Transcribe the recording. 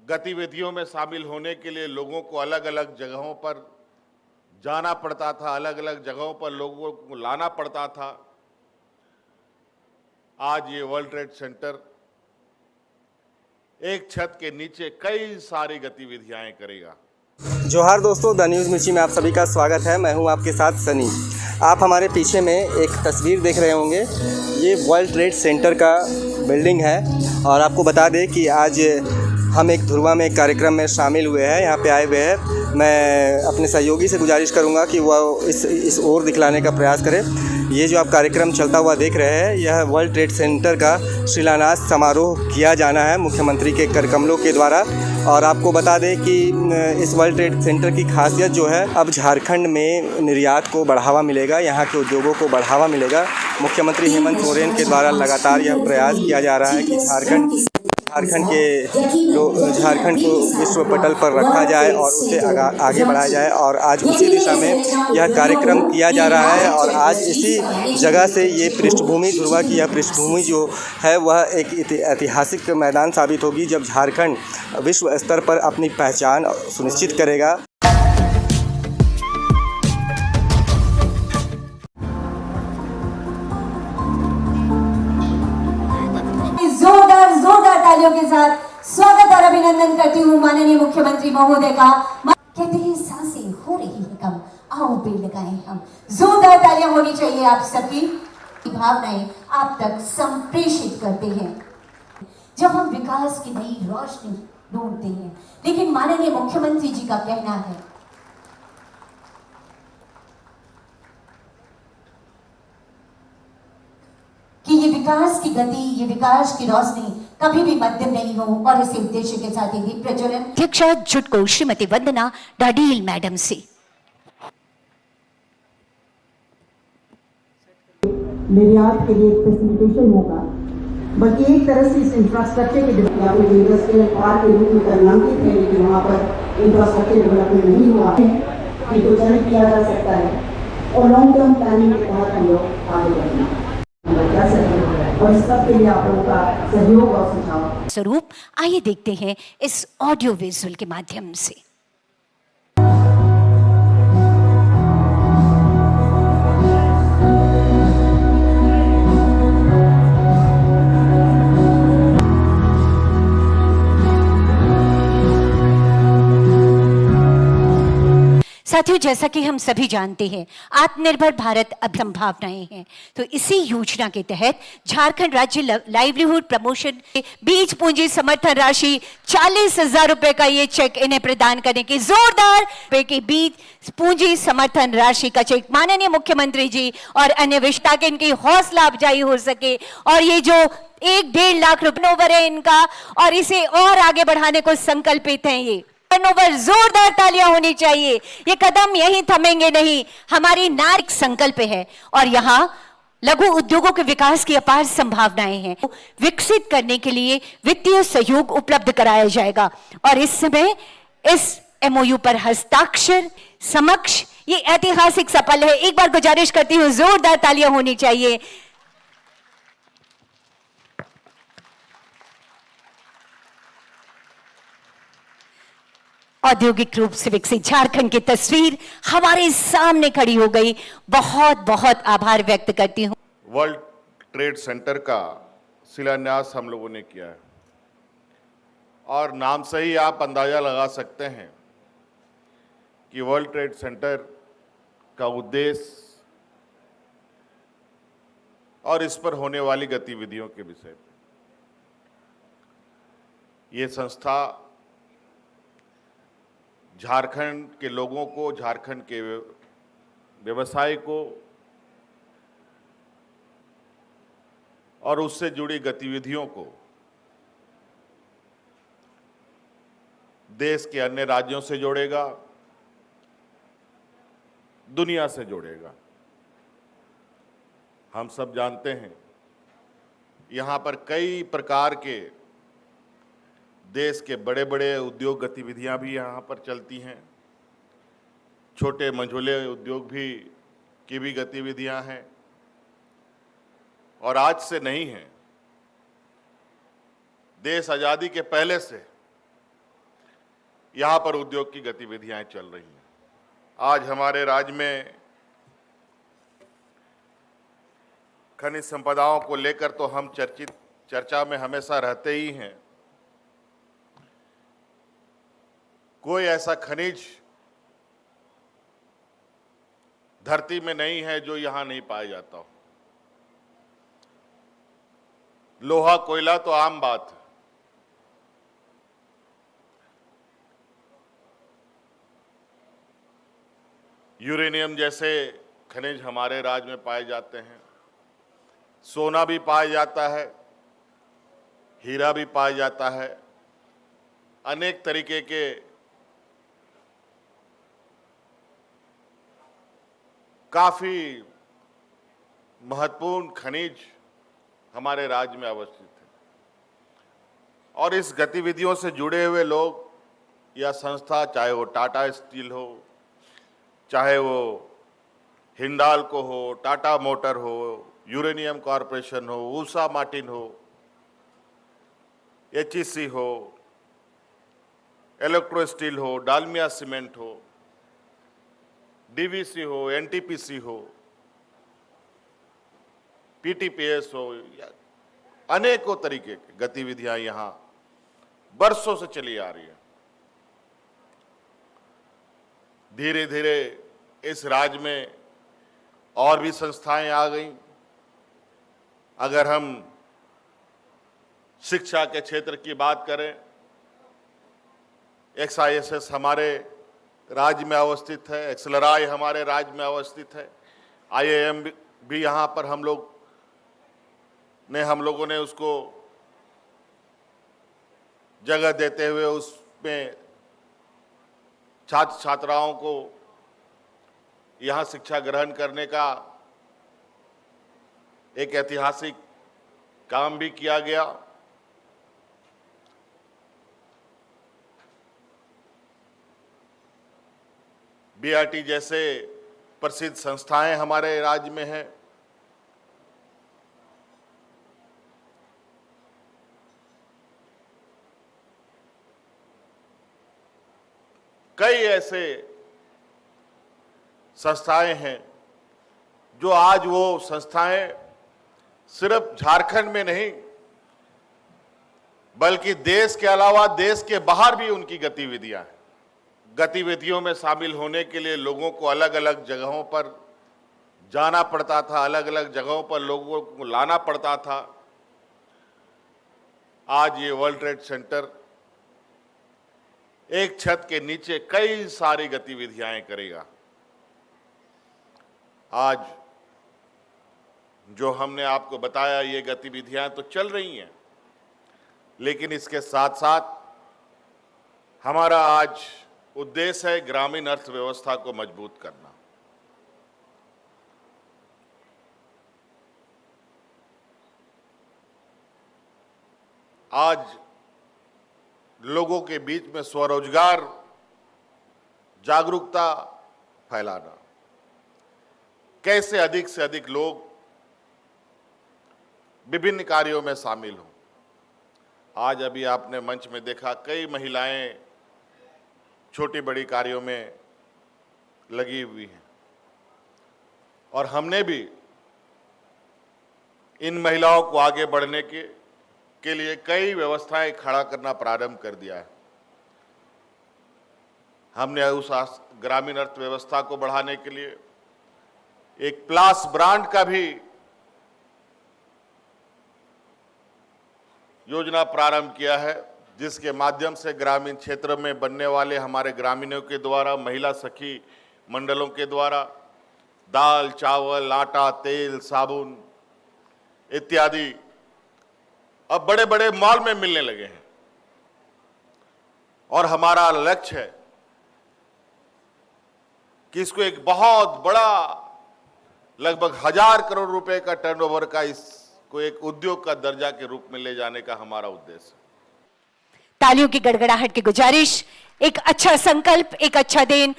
गतिविधियों में शामिल होने के लिए लोगों को अलग अलग जगहों पर जाना पड़ता था, अलग अलग जगहों पर लोगों को लाना पड़ता था। आज ये वर्ल्ड ट्रेड सेंटर एक छत के नीचे कई सारी गतिविधियां करेगा। जोहार दोस्तों, द न्यूज़ मिर्ची में आप सभी का स्वागत है। मैं हूं आपके साथ सनी। आप हमारे पीछे में एक तस्वीर देख रहे होंगे, ये वर्ल्ड ट्रेड सेंटर का बिल्डिंग है। और आपको बता दें कि आज हम एक धुरवा में एक कार्यक्रम में शामिल हुए हैं, यहाँ पे आए हुए हैं। मैं अपने सहयोगी से गुजारिश करूँगा कि वह इस ओर दिखलाने का प्रयास करें। ये जो आप कार्यक्रम चलता हुआ देख रहे हैं, यह वर्ल्ड ट्रेड सेंटर का शिलान्यास समारोह किया जाना है मुख्यमंत्री के कर कमलों के द्वारा। और आपको बता दें कि इस वर्ल्ड ट्रेड सेंटर की खासियत जो है, अब झारखंड में निर्यात को बढ़ावा मिलेगा, यहाँ के उद्योगों को बढ़ावा मिलेगा। मुख्यमंत्री हेमंत सोरेन के द्वारा लगातार यह प्रयास किया जा रहा है कि झारखंड को विश्व पटल पर रखा जाए और उसे आगे बढ़ाया जाए। और आज उसी दिशा में यह कार्यक्रम किया जा रहा है। और आज इसी जगह से ये पृष्ठभूमि, धुरवा की यह पृष्ठभूमि जो है वह एक ऐतिहासिक मैदान साबित होगी, जब झारखंड विश्व स्तर पर अपनी पहचान सुनिश्चित करेगा। जोरदार तालियों के साथ स्वागत और अभिनंदन करती हूँ माननीय मुख्यमंत्री महोदय का। कहते हैं सांसें हो रही है कम, आओ बेल लगाएं हम। जोरदार तालियां होनी चाहिए आप सबकी। भावनाएं आप तक संप्रेषित करते हैं जब हम विकास की नई रोशनी ढूंढते हैं। लेकिन माननीय मुख्यमंत्री जी का कहना है कि ये विकास की गति, ये विकास की रोशनी कभी भी मध्यम नहीं हो। और इसी उद्देश्य के साथ ही प्रज्वलन अध्यक्षा जुटको श्रीमती वंदना डाडील मैडम से निर्यात के लिए फैसिलिटेशन होगा, बल्कि एक तरह से इस इंफ्रास्ट्रक्चर के डेवलपमेंट इंडस्ट्रियल पार्क के रूप में नामांकित है, लेकिन वहाँ पर इंफ्रास्ट्रक्चर डेवलपमेंट नहीं हुआ है, इनको जनरेट किया जा सकता है। और लॉन्ग टर्म प्लानिंग के तहत हम लोग आगे बढ़ना कर सकते हैं। और इस सब के लिए आप लोगों का सहयोग और सुझाव स्वरूप आइए देखते हैं इस ऑडियो विजुअल के माध्यम से। साथियों, जैसा कि हम सभी जानते हैं, आत्मनिर्भर भारत संभावनाएं हैं। तो इसी योजना के तहत झारखंड राज्य लाइवलीहुड प्रमोशन बीज पूंजी समर्थन राशि 40,000 रुपए का ये चेक इन्हें प्रदान करने की जोरदार रुपए की बीज पूंजी समर्थन राशि का चेक माननीय मुख्यमंत्री जी और अन्य विशेषता के इनकी हौसला अफजाई हो सके। और ये जो 1-1.5 लाख रुपए ओवर है इनका, और इसे और आगे बढ़ाने को संकल्पित हैं। ये टर्नओवर, जोरदार तालियां होनी चाहिए। ये कदम यहीं थमेंगे नहीं, हमारी नारिक संकल्प है। और यहाँ लघु उद्योगों के विकास की अपार संभावनाएं हैं। विकसित करने के लिए वित्तीय सहयोग उपलब्ध कराया जाएगा। और इस समय इस एमओयू पर हस्ताक्षर समक्ष ये ऐतिहासिक सफल है। एक बार गुजारिश करती हूं, जोरदार तालियां होनी चाहिए। औद्योगिक रूप से विकसित झारखंड की तस्वीर हमारे सामने खड़ी हो गई। बहुत बहुत आभार व्यक्त करती हूं। वर्ल्ड ट्रेड सेंटर का शिलान्यास हम लोगों ने किया है, और नाम से ही आप अंदाजा लगा सकते हैं कि वर्ल्ड ट्रेड सेंटर का उद्देश्य और इस पर होने वाली गतिविधियों के विषय में। ये संस्था झारखंड के लोगों को, झारखंड के व्यवसाय को और उससे जुड़ी गतिविधियों को देश के अन्य राज्यों से जोड़ेगा, दुनिया से जोड़ेगा। हम सब जानते हैं यहाँ पर कई प्रकार के देश के बड़े बड़े उद्योग गतिविधियां भी यहाँ पर चलती हैं, छोटे मंझोले उद्योग भी की भी गतिविधियां हैं। और आज से नहीं है, देश आज़ादी के पहले से यहाँ पर उद्योग की गतिविधियां चल रही हैं। आज हमारे राज्य में खनिज संपदाओं को लेकर तो हम चर्चा में हमेशा रहते ही हैं। कोई ऐसा खनिज धरती में नहीं है जो यहां नहीं पाया जाता हो। लोहा कोयला तो आम बात है, यूरेनियम जैसे खनिज हमारे राज्य में पाए जाते हैं, सोना भी पाया जाता है, हीरा भी पाया जाता है, अनेक तरीके के काफी महत्वपूर्ण खनिज हमारे राज्य में अवस्थित है। और इस गतिविधियों से जुड़े हुए लोग या संस्था, चाहे वो टाटा स्टील हो, चाहे वो हिंडाल्को हो, टाटा मोटर हो, यूरेनियम कॉरपोरेशन हो, उषा मार्टिन हो, एचईसी हो, इलेक्ट्रो स्टील हो, डालमिया सीमेंट हो, डीवीसी हो, एनटीपीसी हो, पीटीपीएस हो, अनेकों तरीके की गतिविधियां यहां बरसों से चली आ रही है। धीरे धीरे इस राज्य में और भी संस्थाएं आ गई। अगर हम शिक्षा के क्षेत्र की बात करें, XISS हमारे राज्य में अवस्थित है, एक्सेलराई हमारे राज्य में अवस्थित है, IIM भी यहाँ पर हम लोगों ने उसको जगह देते हुए उसमें छात्र छात्राओं को यहाँ शिक्षा ग्रहण करने का एक ऐतिहासिक काम भी किया गया। BRT जैसे प्रसिद्ध संस्थाएं हमारे राज्य में हैं। कई ऐसे संस्थाएं हैं जो आज वो संस्थाएं सिर्फ झारखंड में नहीं बल्कि देश के अलावा देश के बाहर भी उनकी गतिविधियां हैं। गतिविधियों में शामिल होने के लिए लोगों को अलग अलग जगहों पर जाना पड़ता था, अलग अलग जगहों पर लोगों को लाना पड़ता था। आज ये वर्ल्ड ट्रेड सेंटर एक छत के नीचे कई सारी गतिविधियां करेगा। आज जो हमने आपको बताया ये गतिविधियां तो चल रही हैं, लेकिन इसके साथ साथ हमारा आज उद्देश्य है ग्रामीण अर्थव्यवस्था को मजबूत करना। आज लोगों के बीच में स्वरोजगार जागरूकता फैलाना, कैसे अधिक से अधिक लोग विभिन्न कार्यों में शामिल हों। आज अभी आपने मंच में देखा कई महिलाएं छोटी बड़ी कार्यों में लगी हुई हैं और हमने भी इन महिलाओं को आगे बढ़ने के लिए कई व्यवस्थाएं खड़ा करना प्रारंभ कर दिया है। हमने उस ग्रामीण अर्थव्यवस्था को बढ़ाने के लिए एक प्लास ब्रांड का भी योजना प्रारंभ किया है, जिसके माध्यम से ग्रामीण क्षेत्र में बनने वाले हमारे ग्रामीणों के द्वारा, महिला सखी मंडलों के द्वारा दाल, चावल, आटा, तेल, साबुन इत्यादि अब बड़े बड़े मॉल में मिलने लगे हैं। और हमारा लक्ष्य है कि इसको एक बहुत बड़ा लगभग 1000 करोड़ रुपए का टर्नओवर का इसको एक उद्योग का दर्जा के रूप में ले जाने का हमारा उद्देश्य है। तालियों की गड़गड़ाहट की गुजारिश, एक अच्छा संकल्प, एक अच्छा दिन।